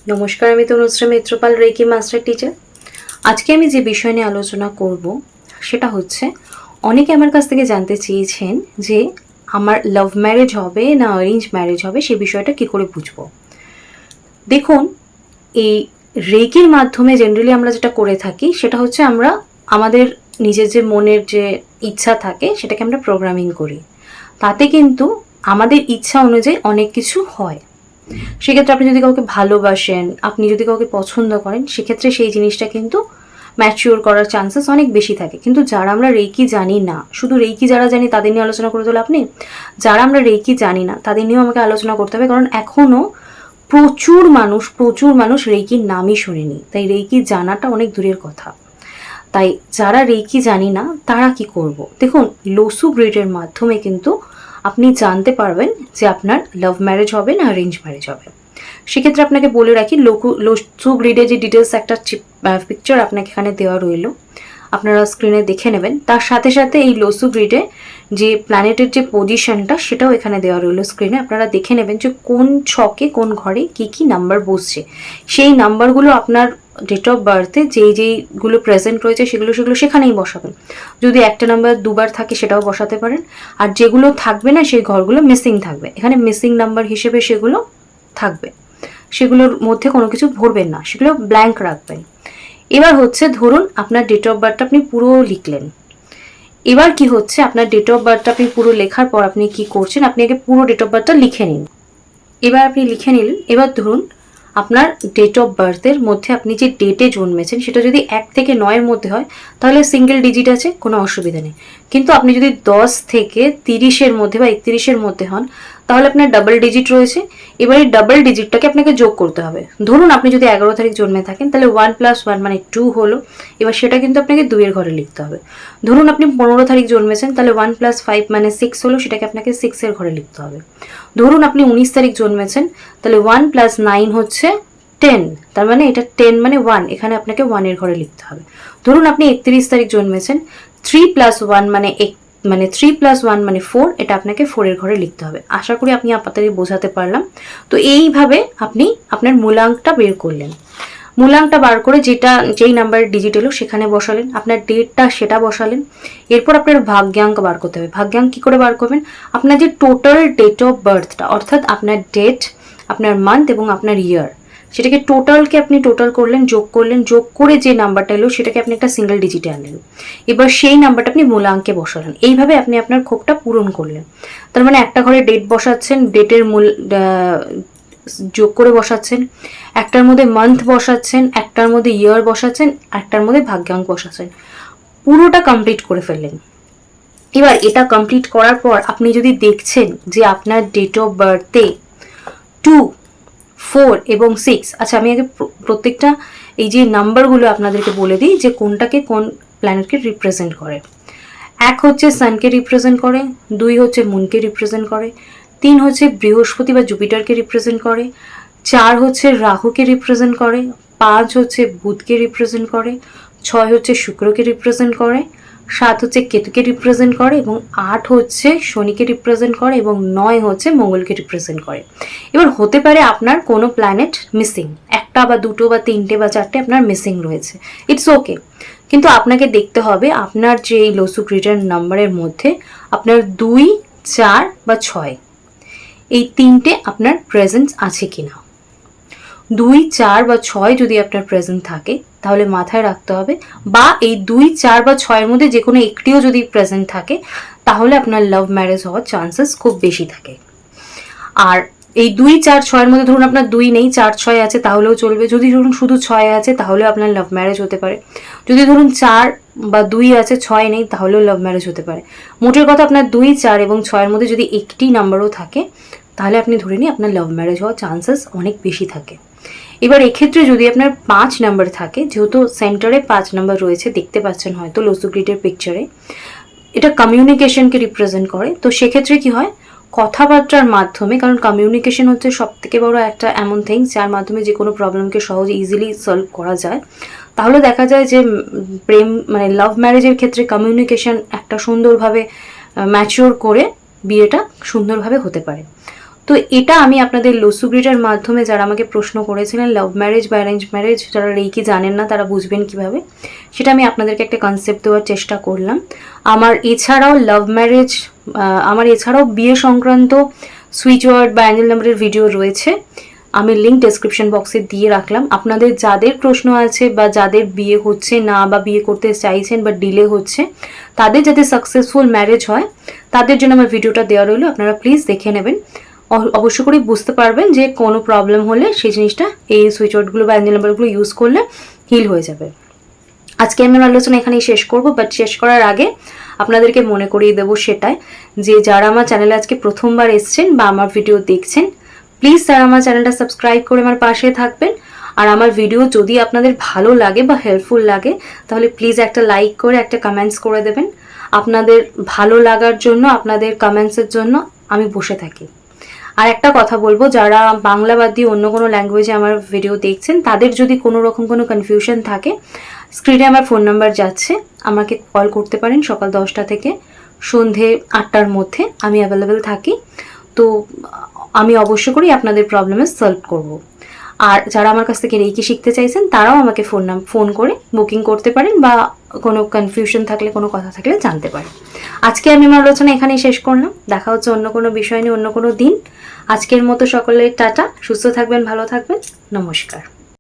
নমস্কার, আমি Tanushree Mitrapal, reiki master teacher. আজকে আমি যে বিষয় নিয়ে আলোচনা করব সেটা হচ্ছে, অনেকে আমার কাছ থেকে জানতে চেয়েছেন যে আমার লাভ ম্যারেজ হবে না অ্যারেঞ্জ ম্যারেজ হবে, সে বিষয়টা কি করে বুঝবো। দেখুন, এই রেকির মাধ্যমে জেনারেলি আমরা যেটা করে থাকি সেটা হচ্ছে আমরা আমাদের নিজের যে মনের যে ইচ্ছা থাকে সেটাকে আমরা প্রোগ্রামিং করি। তাতে কিন্তু আমাদের ইচ্ছা অনুযায়ী অনেক কিছু হয়। সেক্ষেত্রে আপনি যদি কাউকে ভালোবাসেন, আপনি যদি কাউকে পছন্দ করেন, সেক্ষেত্রে সেই জিনিসটা কিন্তু ম্যাচিওর করার চান্সেস অনেক বেশি থাকে। কিন্তু যারা আমরা রেকি জানি না, শুধু রেকি যারা জানি তাদের নিয়ে আলোচনা করে তোলে আপনি, যারা আমরা রেকি জানি না তাদের নিয়েও আমাকে আলোচনা করতে হবে, কারণ এখনও প্রচুর মানুষ রেকির নামই শোনেনি। তাই রেকি জানাটা অনেক দূরের কথা। তাই যারা রেকি জানি না তারা কি করব, দেখুন, লোসু গ্রিডের মাধ্যমে কিন্তু আপনি জানতে পারবেন যে আপনার লাভ ম্যারেজ হবে না অ্যারেঞ্জ ম্যারেজ হবে। সেক্ষেত্রে আপনাকে বলে রাখি, লোসু গ্রিডের যে ডিটেলস একটা পিকচার আপনাকে এখানে দেওয়া রইল, আপনারা স্ক্রিনে দেখে নেবেন। তার সাথে সাথে এই লোসু গ্রিডে যে প্ল্যানেটের যে পজিশনটা সেটাও এখানে দেওয়া রইল স্ক্রিনে, আপনারা দেখে নেবেন যে কোন ছকে কোন ঘরে কি কি নাম্বার বসছে। সেই নাম্বারগুলো আপনার ডেট অফ বার্থে যেইগুলো প্রেজেন্ট রয়েছে সেগুলো সেখানেই বসাবেন। যদি একটা নাম্বার দুবার থাকে সেটাও বসাতে পারেন, আর যেগুলো থাকবে না সেই ঘরগুলো মিসিং থাকবে, এখানে মিসিং নাম্বার হিসেবে সেগুলো থাকবে। সেগুলোর মধ্যে কোনো কিছু ভরবেন না, সেগুলো ব্ল্যাঙ্ক রাখবেন। এবার হচ্ছে, ধরুন আপনার ডেট অফ বার্থটা আপনি পুরো লিখলেন। এবার কি হচ্ছে, আপনার ডেট অফ বার্থটা আপনি পুরো লেখার পর আপনি কি করছেন, আপনি আগে পুরো ডেট অফ বার্থটা লিখে নিন। এবার আপনি লিখে নিলেন। এবার ধরুন আপনার ডেট অফ বার্থের মধ্যে আপনি যে ডেটে জন্মেছেন সেটা যদি 1 থেকে 9-এর মধ্যে হয় তাহলে সিঙ্গেল ডিজিট আছে, কোনো অসুবিধা নেই। কিন্তু আপনি যদি 10 থেকে 30-এর মধ্যে বা 31-এর মধ্যে হন তাহলে আপনার ডাবল ডিজিট রয়েছে। এবার এই ডাবল ডিজিটটাকে আপনাকে যোগ করতে হবে। ধরুন আপনি যদি 11 তারিখ জন্মে থাকেন তাহলে 1 + 1 মানে 2 হলো। এবার সেটা কিন্তু আপনাকে 2-এর ঘরে লিখতে হবে। ধরুন আপনি 15 তারিখ জন্মেছেন তাহলে 1 + 5 মানে 6 হলো, সেটাকে আপনাকে 6-এর ঘরে লিখতে হবে। ধরুন আপনি 19 তারিখ জন্মেছেন তাহলে 1 + 9 হচ্ছে 10, তার মানে এটা 10 মানে 1, এখানে আপনাকে 1-এর ঘরে লিখতে হবে। ধরুন আপনি 31 তারিখ জন্মেছেন, 3 + 1 মানে 3 + 1 মানে 4, এটা আপনাকে 4-এর ঘরে লিখতে হবে। আশা করি আমি আপনাদের বোঝাতে পারলাম। তো এইভাবে আপনি আপনার মূলাঙ্কটা বের করলেন। মূলাঙ্কটা বার করে যেই নাম্বারের ডিজিট এলো সেখানে বসালেন, আপনার ডেটটা সেটা বসালেন। এরপর আপনার ভাগ্যাঙ্ক বার করতে হবে। ভাগ্যাঙ্ক কি করে বার করবেন, আপনার যে টোটাল ডেট অফ বার্থটা, অর্থাৎ আপনার ডেট, আপনার মান্থ এবং আপনার ইয়ার, সেটাকে টোটালকে আপনি টোটাল করলেন, যোগ করে যে নাম্বারটা এলো সেটাকে আপনি একটা সিঙ্গেল ডিজিটে আনলেন। এবার সেই নাম্বারটা আপনি মূলাঙ্কে বসালেন। এইভাবে আপনি আপনার ক্ষোভটা পূরণ করলেন। তার মানে একটা ঘরে ডেট বসাচ্ছেন, ডেটের যোগ করে বসাচ্ছেন, একটার মধ্যে মান্থ বসাচ্ছেন, একটার মধ্যে ইয়ার বসাচ্ছেন, একটার মধ্যে ভাগ্যাঙ্ক বসাচ্ছেন। পুরোটা কমপ্লিট করে ফেললেন। এবার এটা কমপ্লিট করার পর আপনি যদি দেখছেন যে আপনার ডেট অফ বার্থে 2, 4 এবং 6, আচ্ছা আমি আগে প্রত্যেকটা এই যে নাম্বারগুলো আপনাদেরকে বলে দিই যে কোনটাকে কোন প্ল্যানেটকে রিপ্রেজেন্ট করে। 1 হচ্ছে সানকে রিপ্রেজেন্ট করে, 2 হচ্ছে মুনকে রিপ্রেজেন্ট করে, 3 হচ্ছে বৃহস্পতি বা জুপিটারকে রিপ্রেজেন্ট করে, 4 হচ্ছে রাহুকে রিপ্রেজেন্ট করে, 5 হচ্ছে বুধকে রিপ্রেজেন্ট করে, 6 হচ্ছে শুক্রকে রিপ্রেজেন্ট করে, 7 হচ্ছে কেতুকে রিপ্রেজেন্ট করে এবং 8 হচ্ছে শনিকে রিপ্রেজেন্ট করে এবং 9 হচ্ছে মঙ্গলকে রিপ্রেজেন্ট করে। এবার হতে পারে আপনার কোনো প্ল্যানেট মিসিং, একটা বা দুটো বা তিনটে বা চারটে আপনার মিসিং রয়েছে, ইটস ওকে। কিন্তু আপনাকে দেখতে হবে আপনার যে এই লোসু গ্রিডের নাম্বারের মধ্যে আপনার 2, 4 বা 6 এই তিনটে আপনার প্রেজেন্স আছে কিনা। 2, 4 বা 6 যদি আপনার প্রেজেন্ট থাকে তাহলে মাথায় রাখতে হবে, বা এই 2, 4 বা 6-এর মধ্যে যে কোনো একটিও যদি প্রেজেন্ট থাকে তাহলে আপনার লাভ ম্যারেজ হওয়ার চান্সেস খুব বেশি থাকে। আর এই 2, 4, 6-এর মধ্যে ধরুন আপনার 2 নেই, 4, 6 আছে তাহলেও চলবে। যদি ধরুন শুধু 6 আছে তাহলেও আপনার লাভ ম্যারেজ হতে পারে। যদি ধরুন 4 বা 2 আছে, 6 নেই, তাহলেও লাভ ম্যারেজ হতে পারে। মোটের কথা আপনার 2, 4 এবং 6-এর মধ্যে যদি একটি নাম্বারও থাকে তাহলে আপনি ধরে নিন আপনার লাভ ম্যারেজ হওয়ার চান্সেস অনেক বেশি থাকে। এবার এক্ষেত্রে যদি আপনার 5 নাম্বার থাকে, যেহেতু সেন্টারে 5 নাম্বার রয়েছে, দেখতে পাচ্ছেন হয়তো লোসু গ্রিডের পিকচারে, এটা কমিউনিকেশনকে রিপ্রেজেন্ট করে। তো সেক্ষেত্রে কি হয়, কথাবার্তার মাধ্যমে, কারণ কমিউনিকেশন হচ্ছে সব থেকে বড় একটা এমন থিংস যার মাধ্যমে যে কোনো প্রবলেমকে সহজে ইজিলি সলভ করা যায়। তাহলে দেখা যায় যে প্রেম মানে লাভ ম্যারেজের ক্ষেত্রে কমিউনিকেশন একটা সুন্দরভাবে ম্যাচিওর করে বিয়েটা সুন্দরভাবে হতে পারে। তো এটা আমি আপনাদের লোসু গ্রিডের মাধ্যমে, যারা আমাকে প্রশ্ন করেছিলেন লাভ ম্যারেজ বা অ্যারেঞ্জ ম্যারেজ, যারা রেকি জানেন না তারা বুঝবেন কিভাবে, সেটা আমি আপনাদেরকে একটা কনসেপ্ট দেওয়ার চেষ্টা করলাম। আমার এছাড়াও বিয়ে সংক্রান্ত সুইচ ওয়ার্ড বা অ্যাঞ্জেল নাম্বারের ভিডিও রয়েছে, আমি লিঙ্ক ডেসক্রিপশন বক্সে দিয়ে রাখলাম। আপনাদের যাদের প্রশ্ন আছে বা যাদের বিয়ে হচ্ছে না বা বিয়ে করতে চাইছেন বা ডিলে হচ্ছে, তাদের যাতে সাকসেসফুল ম্যারেজ হয়, তাদের জন্য আমার ভিডিওটা দেওয়া রইলো, আপনারা প্লিজ দেখে নেবেন। অবশ্য করে বুঝতে পারবেন যে কোনো প্রবলেম হলে সেই জিনিসটা এই সুইচ ওয়ার্ডগুলো বা অ্যাঞ্জেল নাম্বারগুলো ইউজ করলে হিল হয়ে যাবে। আজকে আমি আমার আলোচনা এখানেই শেষ করব, বাট শেষ করার আগে আপনাদেরকে মনে করিয়ে দেবো সেটাই, যে যারা আমার চ্যানেলে আজকে প্রথমবার এসছেন বা আমার ভিডিও দেখছেন, প্লিজ তারা আমার চ্যানেলটা সাবস্ক্রাইব করে আমার পাশে থাকবেন। আর আমার ভিডিও যদি আপনাদের ভালো লাগে বা হেল্পফুল লাগে, তাহলে প্লিজ একটা লাইক করে একটা কমেন্টস করে দেবেন। আপনাদের ভালো লাগার জন্য, আপনাদের কমেন্টসের জন্য আমি বসে থাকি। আর একটা কথা বলবো, যারা বাংলা বাদ দিয়ে অন্য কোনো ল্যাঙ্গুয়েজে আমার ভিডিও দেখছেন, তাদের যদি কোনো রকম কোনো কনফিউশন থাকে, স্ক্রিনে আমার ফোন নাম্বার যাচ্ছে, আমাকে কল করতে পারেন। সকাল 10টা থেকে সন্ধে 8টার মধ্যে আমি অ্যাভেলেবেল থাকি। তো আমি অবশ্য করেই আপনাদের প্রবলেমের সলভ করব। আর যারা আমার কাছ থেকে রেকি শিখতে চাইছেন, তারাও আমাকে ফোন করে বুকিং করতে পারেন বা কোনো কনফিউশন থাকলে, কোনো কথা থাকলে জানতে পারেন। আজকে আমি আমার আলোচনা এখানেই শেষ করলাম। দেখা হচ্ছে অন্য কোনো বিষয় নিয়ে অন্য কোনো দিন। আজকের মতো সকলের টাটা, সুস্থ থাকবেন, ভালো থাকবেন, নমস্কার।